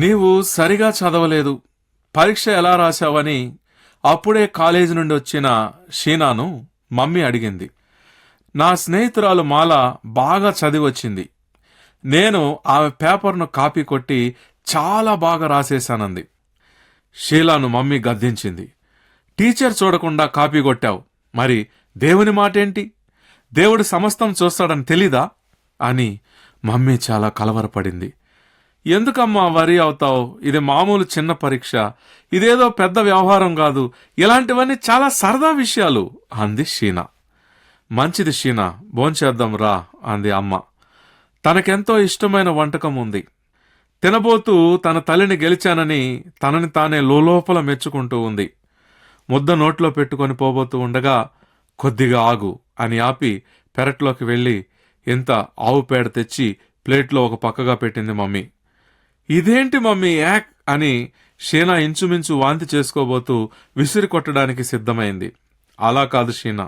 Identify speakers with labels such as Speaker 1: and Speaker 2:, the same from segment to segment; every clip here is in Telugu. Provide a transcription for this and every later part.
Speaker 1: నీవు సరిగా చదవలేదు, పరీక్ష ఎలా రాశావని అప్పుడే కాలేజీ నుండి వచ్చిన షీనాను మమ్మీ అడిగింది. నా స్నేహితురాలు మాల బాగా చదివొచ్చింది. నేను ఆమె పేపర్ను కాపీ కొట్టి చాలా బాగా రాసేశానంది. షీలాను మమ్మీ గద్దించింది. టీచర్ చూడకుండా కాపీ కొట్టావు, మరి దేవుని మాటేంటి? దేవుడు సమస్తం చూస్తాడని తెలీదా అని మమ్మీ చాలా కలవరపడింది. ఎందుకమ్మా వరి అవుతావు? ఇది మామూలు చిన్న పరీక్ష, ఇదేదో పెద్ద వ్యవహారం కాదు, ఇలాంటివన్నీ చాలా సరదా విషయాలు అంది షీనా. మంచిది షీనా, భోంచేద్దాం రా అంది అమ్మ. తనకెంతో ఇష్టమైన వంటకం ఉంది. తినబోతూ తన తల్లిని గెలిచానని తనని తానే లోలోపల మెచ్చుకుంటూ ఉంది. ముద్ద నోట్లో పెట్టుకొని పోబోతూ ఉండగా, కొద్దిగా ఆగు అని ఆపి పెరట్లోకి వెళ్లి ఇంత ఆవు పేడ తెచ్చి ప్లేట్లో ఒక పక్కగా పెట్టింది మమ్మీ. ఇదేంటి మమ్మీ యాక్ అని షీనా ఇంచుమించు వాంతి చేసుకోబోతూ విసిరి కొట్టడానికి సిద్ధమైంది. అలా కాదు షీనా,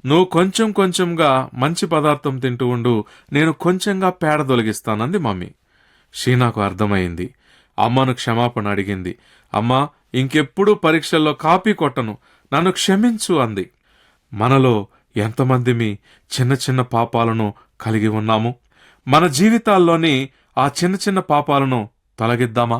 Speaker 1: నువ్వు కొంచెం కొంచెంగా మంచి పదార్థం తింటూ ఉండు, నేను కొంచెంగా పేడ తొలగిస్తానంది మమ్మీ. షీనాకు అర్థమైంది. అమ్మను క్షమాపణ అడిగింది. అమ్మా, ఇంకెప్పుడూ పరీక్షల్లో కాపీ కొట్టను, నన్ను క్షమించు అంది. మనలో ఎంతమందిమి చిన్న చిన్న పాపాలను కలిగి ఉన్నాము? మన జీవితాల్లోని ఆ చిన్న చిన్న పాపాలను తొలగిద్దామా?